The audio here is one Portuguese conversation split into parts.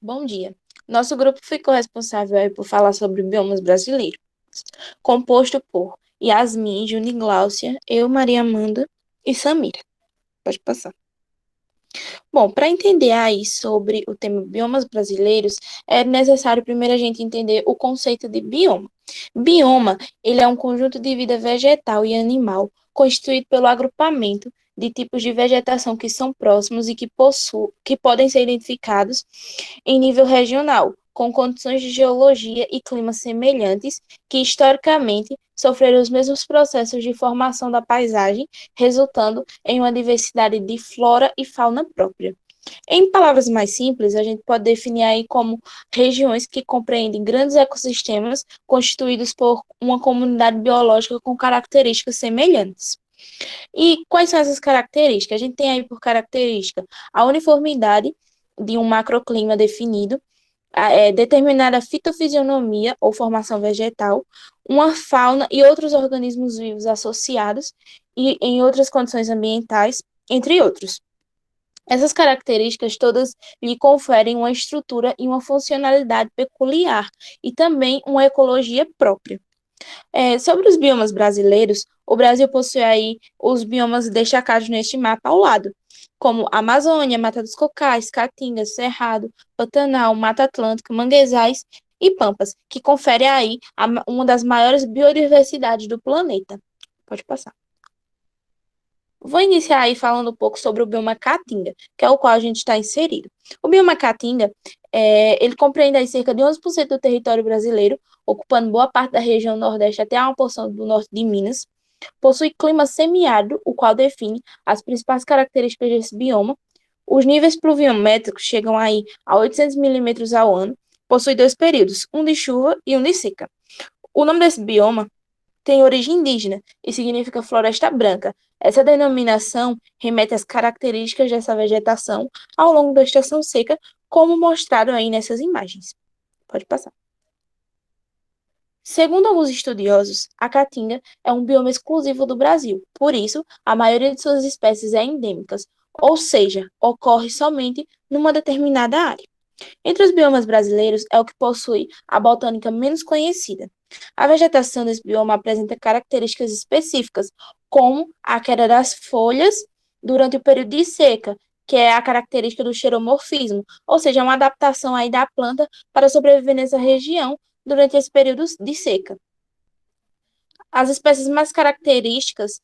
Bom dia. Nosso grupo ficou responsável aí por falar sobre biomas brasileiros, composto por Yasmin, Juni Gláucia, eu, Maria Amanda e Samira. Pode passar. Bom, para entender aí sobre o tema biomas brasileiros, é necessário primeiro a gente entender o conceito de bioma. Bioma, ele é um conjunto de vida vegetal e animal constituído pelo agrupamento de tipos de vegetação que são próximos e que podem ser identificados em nível regional, com condições de geologia e clima semelhantes, que historicamente sofreram os mesmos processos de formação da paisagem, resultando em uma diversidade de flora e fauna própria. Em palavras mais simples, a gente pode definir aí como regiões que compreendem grandes ecossistemas constituídos por uma comunidade biológica com características semelhantes. E quais são essas características? A gente tem aí por característica a uniformidade de um macroclima definido, determinada fitofisionomia ou formação vegetal, uma fauna e outros organismos vivos associados e em outras condições ambientais, entre outros. Essas características todas lhe conferem uma estrutura e uma funcionalidade peculiar e também uma ecologia própria. Sobre os biomas brasileiros, o Brasil possui aí os biomas destacados neste mapa ao lado, como Amazônia, Mata dos Cocais, Caatinga, Cerrado, Pantanal, Mata Atlântica, Manguezais e Pampas, que confere aí uma das maiores biodiversidades do planeta. Pode passar. Vou iniciar aí falando um pouco sobre o bioma Caatinga, que é o qual a gente está inserido. O bioma Caatinga, ele compreende aí cerca de 11% do território brasileiro, ocupando boa parte da região nordeste até uma porção do norte de Minas. Possui clima semiárido, o qual define as principais características desse bioma. Os níveis pluviométricos chegam aí a 800 milímetros ao ano. Possui dois períodos, um de chuva e um de seca. O nome desse bioma tem origem indígena e significa floresta branca. Essa denominação remete às características dessa vegetação ao longo da estação seca, como mostrado aí nessas imagens. Pode passar. Segundo alguns estudiosos, a caatinga é um bioma exclusivo do Brasil, por isso, a maioria de suas espécies é endêmicas, ou seja, ocorre somente numa determinada área. Entre os biomas brasileiros, é o que possui a botânica menos conhecida. A vegetação desse bioma apresenta características específicas, como a queda das folhas durante o período de seca, que é a característica do xeromorfismo, ou seja, uma adaptação aí da planta para sobreviver nessa região durante esse período de seca. As espécies mais características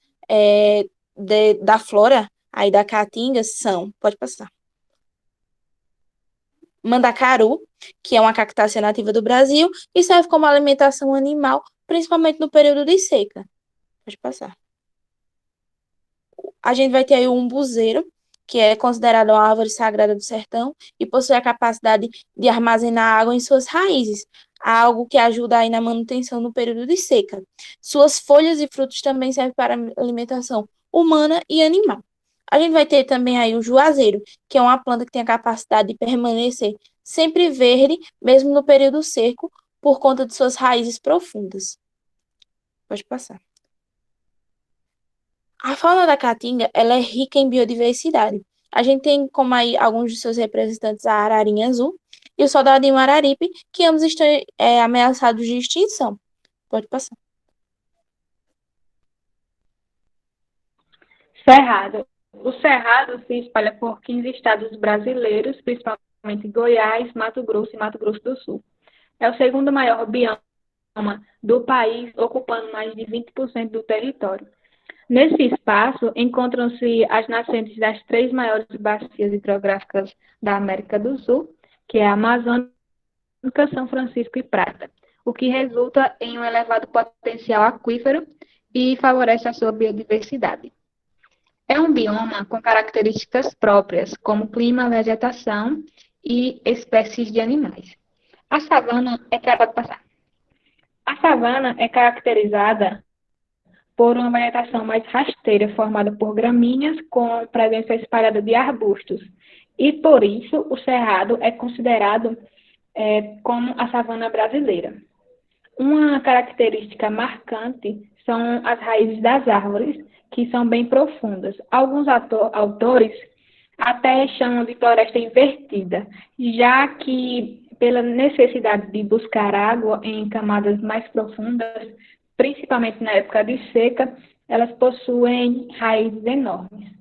da flora aí da caatinga são, pode passar, mandacaru, que é uma cactácea nativa do Brasil e serve como alimentação animal, principalmente no período de seca. Pode passar. A gente vai ter aí o umbuzeiro, que é considerado uma árvore sagrada do sertão e possui a capacidade de armazenar água em suas raízes, algo que ajuda aí na manutenção no período de seca. Suas folhas e frutos também servem para alimentação humana e animal. A gente vai ter também aí o juazeiro, que é uma planta que tem a capacidade de permanecer sempre verde, mesmo no período seco, por conta de suas raízes profundas. Pode passar. A fauna da Caatinga, ela é rica em biodiversidade. A gente tem como aí alguns de seus representantes a ararinha azul e o soldadinho araripe, que ambos estão ameaçados de extinção. Pode passar. Cerrado. O Cerrado se espalha por 15 estados brasileiros, principalmente Goiás, Mato Grosso e Mato Grosso do Sul. É o segundo maior bioma do país, ocupando mais de 20% do território. Nesse espaço encontram-se as nascentes das três maiores bacias hidrográficas da América do Sul, que é a Amazônica, São Francisco e Prata, o que resulta em um elevado potencial aquífero e favorece a sua biodiversidade. É um bioma com características próprias, como clima, vegetação e espécies de animais. A savana é, pode passar. A savana é caracterizada por uma vegetação mais rasteira, formada por gramíneas com presença espalhada de arbustos. E por isso o cerrado é considerado como a savana brasileira. Uma característica marcante são as raízes das árvores, que são bem profundas. Alguns autores Até chamam de floresta invertida, já que, pela necessidade de buscar água em camadas mais profundas, principalmente na época de seca, elas possuem raízes enormes.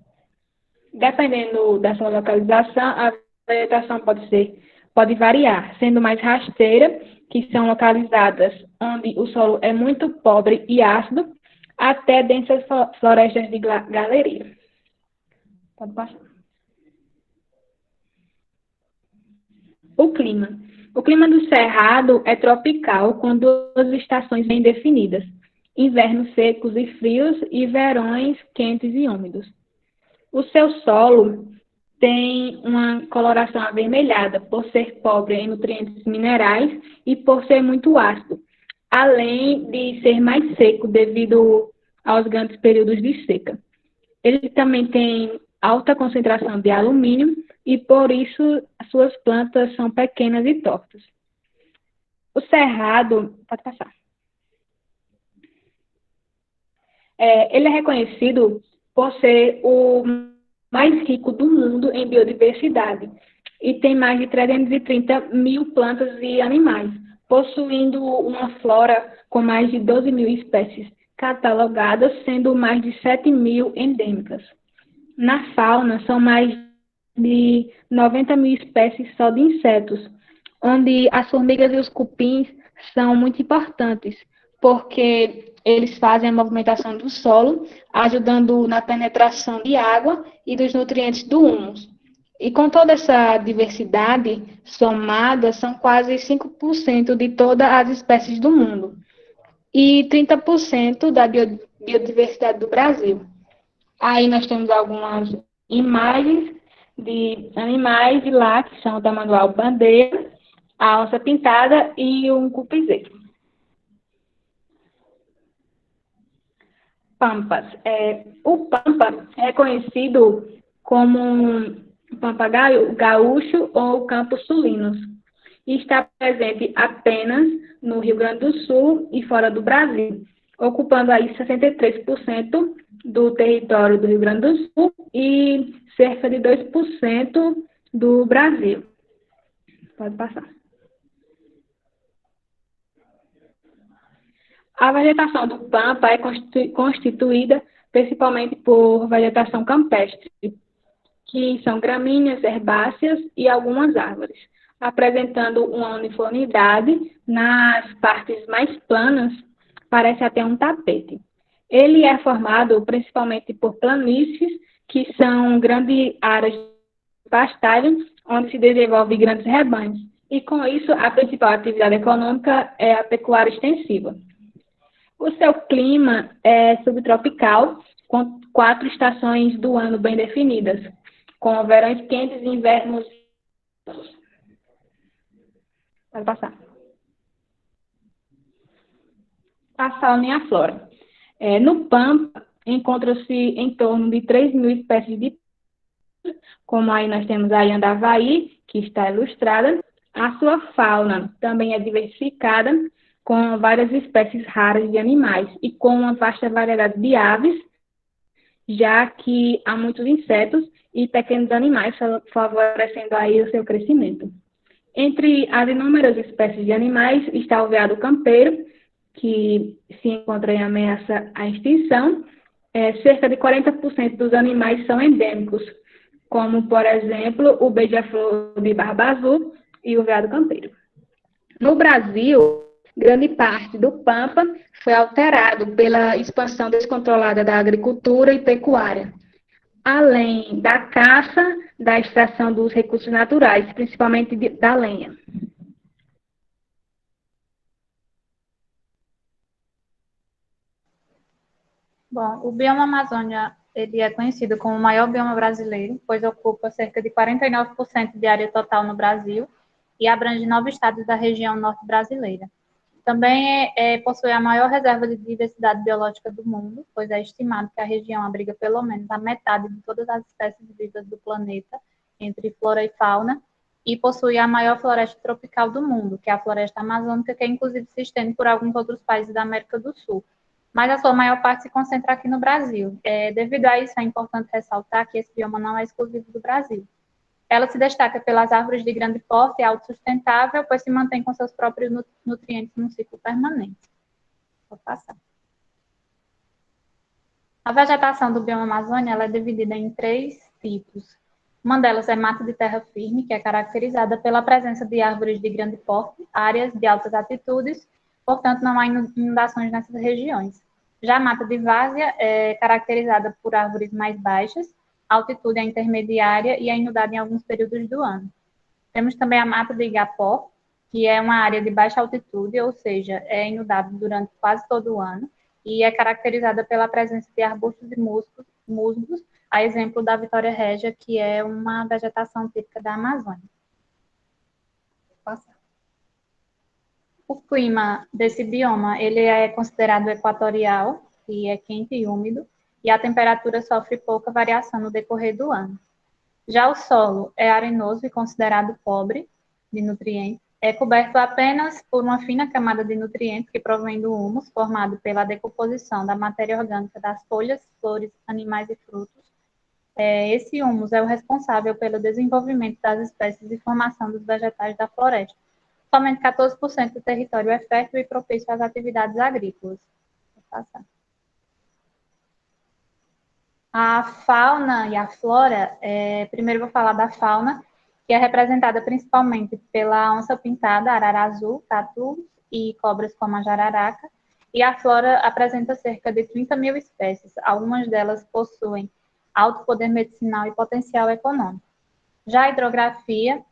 Dependendo da sua localização, a vegetação pode variar, sendo mais rasteira, que são localizadas onde o solo é muito pobre e ácido, até densas florestas de galeria. Pode passar. O clima. O clima do Cerrado é tropical, com duas estações bem definidas: invernos secos e frios e verões quentes e úmidos. O seu solo tem uma coloração avermelhada, por ser pobre em nutrientes minerais e por ser muito ácido, além de ser mais seco devido aos grandes períodos de seca. Ele também tem alta concentração de alumínio e, por isso, as suas plantas são pequenas e tortas. O cerrado, pode passar. Ele é reconhecido por ser o mais rico do mundo em biodiversidade e tem mais de 330 mil plantas e animais, possuindo uma flora com mais de 12 mil espécies catalogadas, sendo mais de 7 mil endêmicas. Na fauna, são mais de 90 mil espécies só de insetos, onde as formigas e os cupins são muito importantes, porque eles fazem a movimentação do solo, ajudando na penetração de água e dos nutrientes do humus. E com toda essa diversidade somada, são quase 5% de todas as espécies do mundo e 30% da biodiversidade do Brasil. Aí nós temos algumas imagens de animais de lá, que são o tamanduá-bandeira, a onça-pintada e um cupizeiro. Pampas. O pampa é conhecido como pampa gaúcho ou campos sulinos e está presente apenas no Rio Grande do Sul e fora do Brasil, ocupando aí 63% do território do Rio Grande do Sul e cerca de 2% do Brasil. Pode passar. A vegetação do Pampa é constituída principalmente por vegetação campestre, que são gramíneas, herbáceas e algumas árvores, apresentando uma uniformidade nas partes mais planas, parece até um tapete. Ele é formado principalmente por planícies, que são grandes áreas de pastagem, onde se desenvolvem grandes rebanhos. E com isso, a principal atividade econômica é a pecuária extensiva. O seu clima é subtropical, com 4 estações do ano bem definidas, com verões quentes e invernos. Pode passar. A fauna e a flora. No Pampa, encontram-se em torno de 3 mil espécies de plantas, como aí nós temos a Andavaí, que está ilustrada. A sua fauna também é diversificada, com várias espécies raras de animais e com uma vasta variedade de aves, já que há muitos insetos e pequenos animais, favorecendo aí o seu crescimento. Entre as inúmeras espécies de animais está o veado campeiro, que se encontra em ameaça à extinção. Cerca de 40% dos animais são endêmicos, como, por exemplo, o beija-flor de barba azul e o veado campeiro. No Brasil, grande parte do Pampa foi alterado pela expansão descontrolada da agricultura e pecuária, além da caça, da extração dos recursos naturais, principalmente da lenha. Bom, o bioma Amazônia ele é conhecido como o maior bioma brasileiro, pois ocupa cerca de 49% de área total no Brasil e abrange 9 estados da região norte brasileira. Também possui a maior reserva de diversidade biológica do mundo, pois é estimado que a região abriga pelo menos a metade de todas as espécies vivas do planeta, entre flora e fauna, e possui a maior floresta tropical do mundo, que é a floresta amazônica, que inclusive se estende por alguns outros países da América do Sul. mas a sua maior parte se concentra aqui no Brasil. Devido a isso, é importante ressaltar que esse bioma não é exclusivo do Brasil. Ela se destaca pelas árvores de grande porte e autossustentável, pois se mantém com seus próprios nutrientes num ciclo permanente. Vou passar. A vegetação do bioma Amazônia ela é dividida em 3 tipos. Uma delas é mata de terra firme, que é caracterizada pela presença de árvores de grande porte, áreas de altas altitudes, portanto não há inundações nessas regiões. Já a mata de várzea é caracterizada por árvores mais baixas, a altitude é intermediária e é inundada em alguns períodos do ano. Temos também a mata de igapó, que é uma área de baixa altitude, ou seja, é inundada durante quase todo o ano, e é caracterizada pela presença de arbustos e musgos, a exemplo da Vitória Régia, que é uma vegetação típica da Amazônia. O clima desse bioma, ele é considerado equatorial, que é quente e úmido, e a temperatura sofre pouca variação no decorrer do ano. Já o solo é arenoso e considerado pobre de nutrientes, é coberto apenas por uma fina camada de nutrientes que provém do humus, formado pela decomposição da matéria orgânica das folhas, flores, animais e frutos. Esse humus é o responsável pelo desenvolvimento das espécies e formação dos vegetais da floresta. Somente 14% do território é fértil e propício às atividades agrícolas. Vou passar. A fauna e a flora, primeiro vou falar da fauna, que é representada principalmente pela onça-pintada, arara azul, tatus e cobras como a jararaca, e a flora apresenta cerca de 30 mil espécies, algumas delas possuem alto poder medicinal e potencial econômico. Já a hidrografia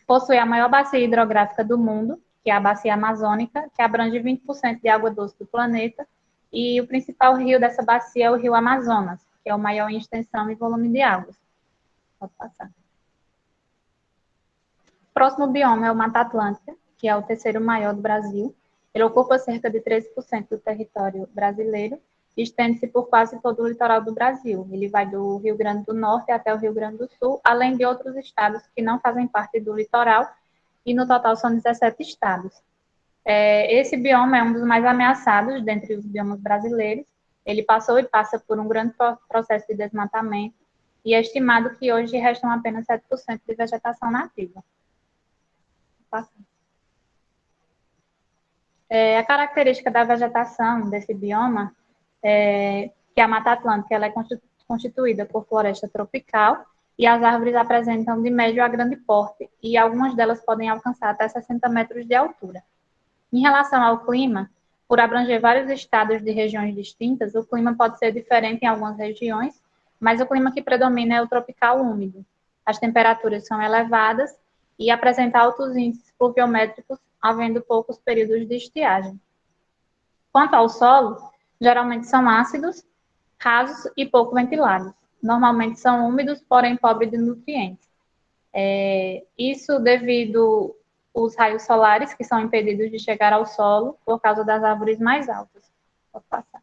possui a maior bacia hidrográfica do mundo, que é a bacia amazônica, que abrange 20% de água doce do planeta, e o principal rio dessa bacia é o rio Amazonas, que é o maior em extensão e volume de águas. Pode passar. O próximo bioma é o Mata Atlântica, que é o terceiro maior do Brasil. Ele ocupa cerca de 13% do território brasileiro e estende-se por quase todo o litoral do Brasil. Ele vai do Rio Grande do Norte até o Rio Grande do Sul, além de outros estados que não fazem parte do litoral, e no total são 17 estados. Esse bioma é um dos mais ameaçados dentre os biomas brasileiros. Ele passou e passa por um grande processo de desmatamento e é estimado que hoje restam apenas 7% de vegetação nativa. A característica da vegetação desse bioma é que a Mata Atlântica ela é constituída por floresta tropical e as árvores apresentam de médio a grande porte e algumas delas podem alcançar até 60 metros de altura. Em relação ao clima, por abranger vários estados de regiões distintas, o clima pode ser diferente em algumas regiões, mas o clima que predomina é o tropical úmido. As temperaturas são elevadas e apresenta altos índices pluviométricos, havendo poucos períodos de estiagem. Quanto ao solo, geralmente são ácidos, rasos e pouco ventilados. Normalmente são úmidos, porém pobres de nutrientes. Isso devido os raios solares, que são impedidos de chegar ao solo por causa das árvores mais altas. Vou passar.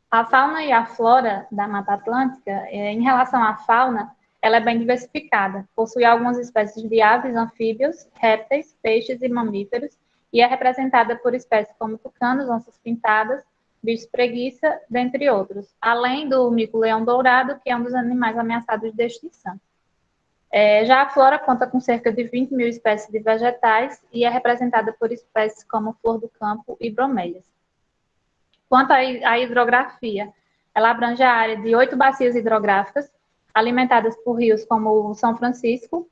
A fauna e a flora da Mata Atlântica, em relação à fauna, ela é bem diversificada. Possui algumas espécies de aves, anfíbios, répteis, peixes e mamíferos, e é representada por espécies como tucanos, onças pintadas, bicho preguiça, dentre outros, além do mico-leão dourado, que é um dos animais ameaçados de extinção. Já a flora conta com cerca de 20 mil espécies de vegetais e é representada por espécies como flor do campo e bromélias. Quanto à hidrografia, ela abrange a área de 8 bacias hidrográficas, alimentadas por rios como o São Francisco,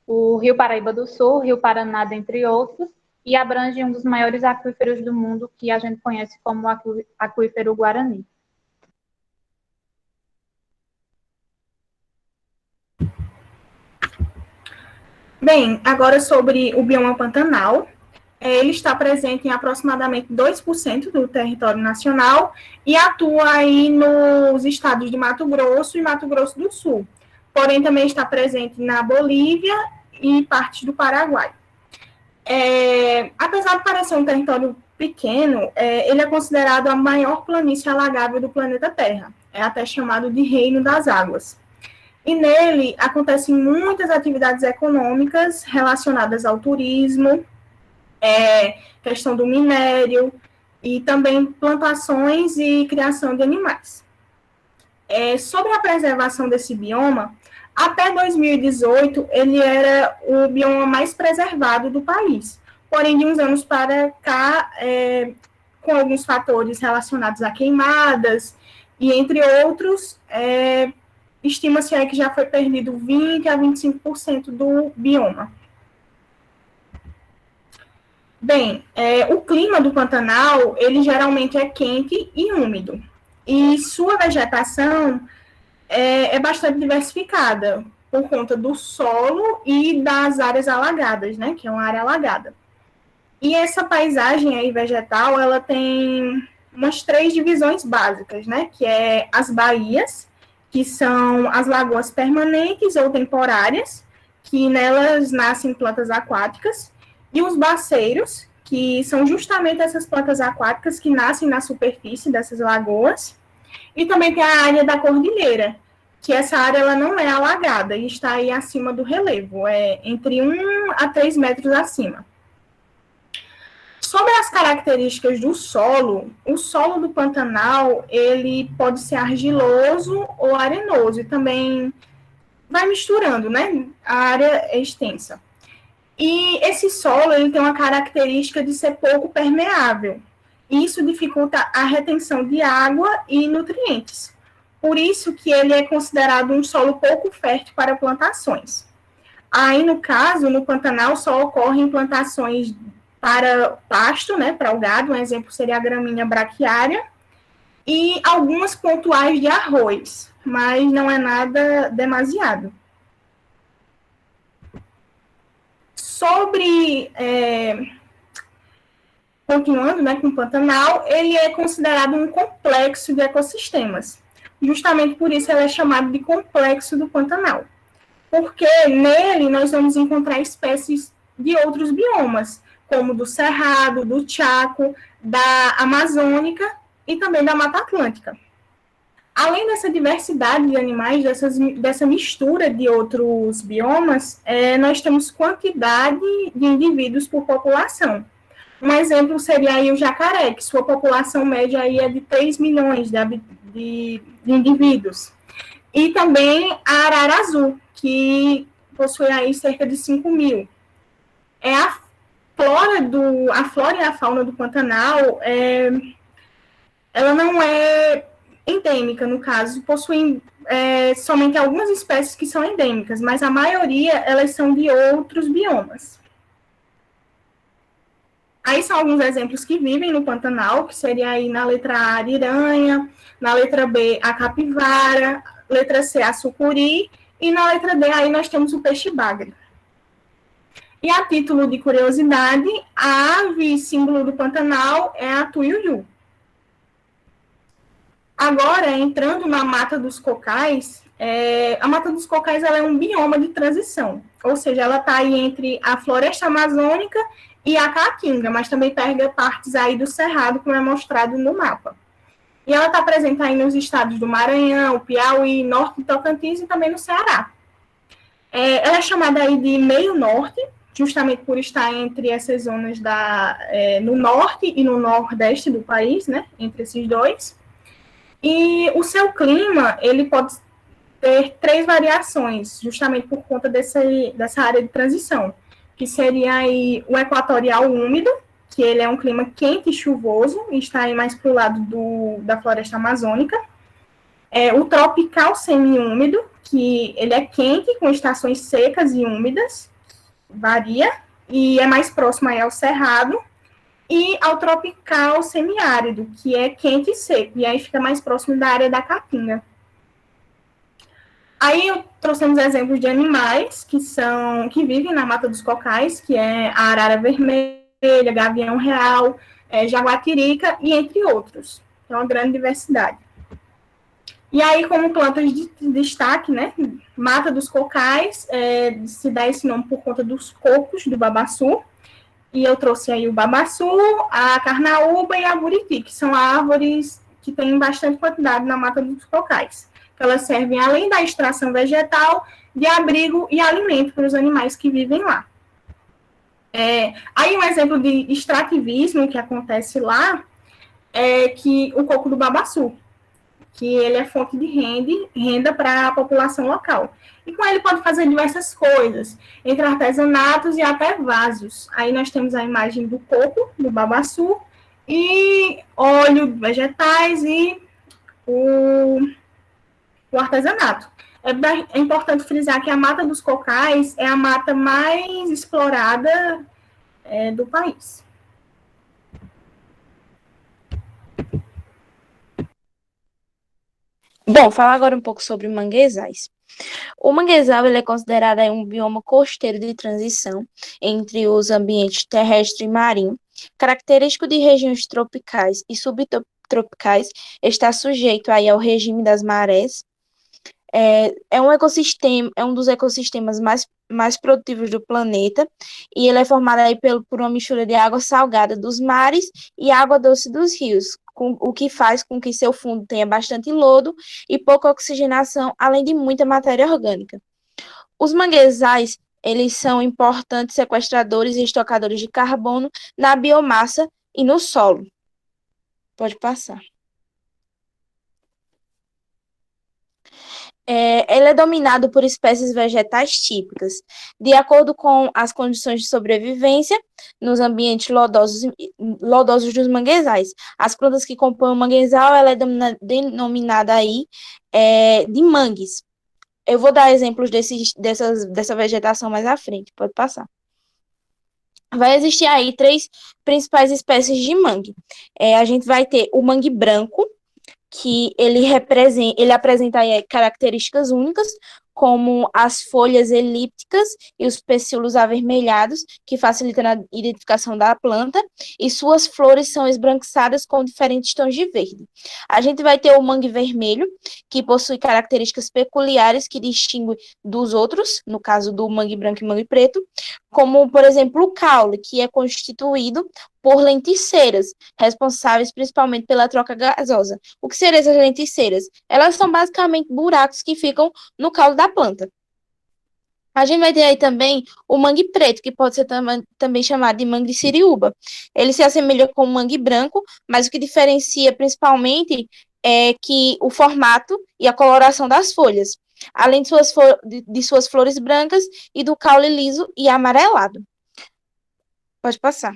o Rio Paraíba do Sul, o Rio Paraná, dentre outros, e abrange um dos maiores aquíferos do mundo, que a gente conhece como o aquífero Guarani. Bem, agora sobre o bioma Pantanal. Ele está presente em aproximadamente 2% do território nacional e atua aí nos estados de Mato Grosso e Mato Grosso do Sul. Porém, também está presente na Bolívia e partes do Paraguai. Apesar de parecer um território pequeno, ele é considerado a maior planície alagável do planeta Terra. É até chamado de Reino das Águas. E nele acontecem muitas atividades econômicas relacionadas ao turismo, questão do minério e também plantações e criação de animais. Sobre a preservação desse bioma, até 2018, ele era o bioma mais preservado do país. Porém, de uns anos para cá, com alguns fatores relacionados a queimadas e entre outros, estima-se que já foi perdido 20% a 25% do bioma. Bem, o clima do Pantanal, ele geralmente é quente e úmido. E sua vegetação é bastante diversificada, por conta do solo e das áreas alagadas, né, que é uma área alagada. E essa paisagem aí vegetal, ela tem umas 3 divisões básicas, né, que é as baías, que são as lagoas permanentes ou temporárias, que nelas nascem plantas aquáticas, e os baceiros, que são justamente essas plantas aquáticas que nascem na superfície dessas lagoas, e também tem a área da cordilheira, que essa área ela não é alagada e está aí acima do relevo, entre 1 a 3 metros acima. Sobre as características do solo, o solo do Pantanal, ele pode ser argiloso ou arenoso, e também vai misturando, né? A área é extensa. E esse solo, ele tem uma característica de ser pouco permeável. Isso dificulta a retenção de água e nutrientes. Por isso que ele é considerado um solo pouco fértil para plantações. Aí, no caso, no Pantanal, só ocorrem plantações para pasto, né, para o gado, um exemplo seria a gramínea braquiária, e algumas pontuais de arroz, mas não é nada demasiado. Continuando, né, com o Pantanal, ele é considerado um complexo de ecossistemas. Justamente por isso ele é chamado de Complexo do Pantanal. Porque nele nós vamos encontrar espécies de outros biomas, como do Cerrado, do Chaco, da Amazônica e também da Mata Atlântica. Além dessa diversidade de animais, dessa mistura de outros biomas, nós temos quantidade de indivíduos por população. Um exemplo seria aí o jacaré, que sua população média aí é de 3 milhões de indivíduos. E também a arara azul, que possui aí cerca de 5 mil. A flora e a fauna do Pantanal, ela não é endêmica, no caso, possuem somente algumas espécies que são endêmicas, mas a maioria, elas são de outros biomas. Aí são alguns exemplos que vivem no Pantanal, que seria aí na letra A, a ariranha, na letra B, a capivara, letra C, a sucuri, e na letra D, aí nós temos o peixe-bagre. E a título de curiosidade, a ave símbolo do Pantanal é a tuiuiu. Agora, entrando na Mata dos Cocais, a Mata dos Cocais ela é um bioma de transição, ou seja, ela está aí entre a floresta amazônica e a caatinga, mas também pega partes aí do Cerrado, como é mostrado no mapa. E ela está presente aí nos estados do Maranhão, Piauí, Norte de Tocantins e também no Ceará. Ela é chamada aí de meio norte, justamente por estar entre essas zonas no norte e no nordeste do país, né, entre esses dois. E o seu clima, ele pode ter 3 variações, justamente por conta dessa área de transição, que seria aí o equatorial úmido, que ele é um clima quente e chuvoso, e está aí mais para o lado da floresta amazônica. O tropical semiúmido, que ele é quente, com estações secas e úmidas, varia, e é mais próximo aí ao cerrado, e ao tropical semiárido, que é quente e seco, e aí fica mais próximo da área da Caatinga. Aí trouxemos exemplos de animais que vivem na Mata dos Cocais, que é a arara vermelha, gavião real, jaguatirica, e entre outros. É uma grande diversidade. E aí, como plantas de destaque, né, Mata dos Cocais, se dá esse nome por conta dos cocos do babaçu, e eu trouxe aí o babaçu, a carnaúba e a buriti, que são árvores que têm bastante quantidade na Mata dos Cocais. Elas servem, além da extração vegetal, de abrigo e alimento para os animais que vivem lá. Aí um exemplo de extrativismo que acontece lá é que o coco do babaçu, que ele é fonte de renda para a população local. E com ele pode fazer diversas coisas, entre artesanatos e até vasos. Aí nós temos a imagem do coco, do babaçu, e óleo, vegetais e o artesanato. É importante frisar que a mata dos cocais é a mata mais explorada do país. Bom, falar agora um pouco sobre manguezais. O manguezal ele é considerado aí um bioma costeiro de transição entre os ambientes terrestre e marinho, característico de regiões tropicais e subtropicais, está sujeito aí ao regime das marés. É um ecossistema, é um dos ecossistemas mais produtivos do planeta, e ele é formado aí por uma mistura de água salgada dos mares e água doce dos rios, o que faz com que seu fundo tenha bastante lodo e pouca oxigenação, além de muita matéria orgânica. Os manguezais, eles são importantes sequestradores e estocadores de carbono na biomassa e no solo. Pode passar. Ele é dominado por espécies vegetais típicas. De acordo com as condições de sobrevivência nos ambientes lodosos dos manguezais. As plantas que compõem o manguezal, ela é denominada aí de mangues. Eu vou dar exemplos dessa vegetação mais à frente, pode passar. Vai existir aí 3 principais espécies de mangue. A gente vai ter o mangue branco, que ele apresenta aí características únicas, como as folhas elípticas e os pecíolos avermelhados, que facilitam a identificação da planta, e suas flores são esbranquiçadas com diferentes tons de verde. A gente vai ter o mangue vermelho, que possui características peculiares que distinguem dos outros, no caso do mangue branco e mangue preto, como, por exemplo, o caule, que é constituído por lenticeiras, responsáveis principalmente pela troca gasosa. O que seriam essas lenticeiras? Elas são basicamente buracos que ficam no caule da planta. A gente vai ter aí também o mangue preto, que pode ser também chamado de mangue de siriúba. Ele se assemelha com o mangue branco, mas o que diferencia principalmente é que o formato e a coloração das folhas, além de suas flores brancas e do caule liso e amarelado. Pode passar.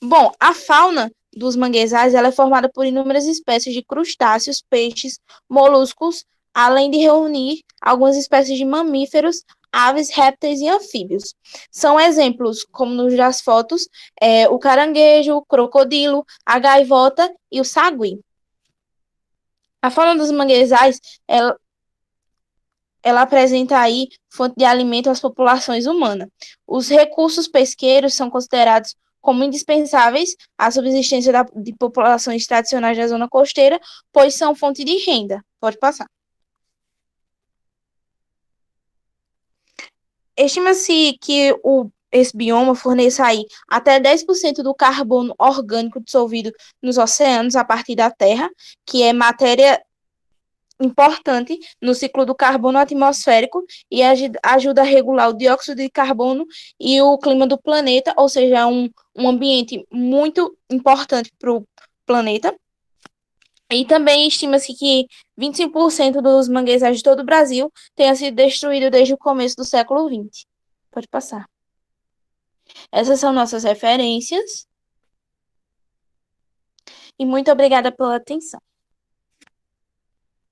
Bom, a fauna dos manguezais ela é formada por inúmeras espécies de crustáceos, peixes, moluscos, além de reunir algumas espécies de mamíferos, aves, répteis e anfíbios. São exemplos, como nos das fotos, o caranguejo, o crocodilo, a gaivota e o sagui. A fauna dos manguezais, ela apresenta aí fonte de alimento às populações humanas. Os recursos pesqueiros são considerados como indispensáveis à subsistência de populações tradicionais da zona costeira, pois são fonte de renda. Pode passar. Estima-se que esse bioma forneça aí até 10% do carbono orgânico dissolvido nos oceanos a partir da Terra, que é matéria importante no ciclo do carbono atmosférico e ajuda a regular o dióxido de carbono e o clima do planeta, ou seja, é um ambiente muito importante para o planeta. E também estima-se que 25% dos manguezais de todo o Brasil tenha sido destruído desde o começo do século XX. Pode passar. Essas são nossas referências. E muito obrigada pela atenção.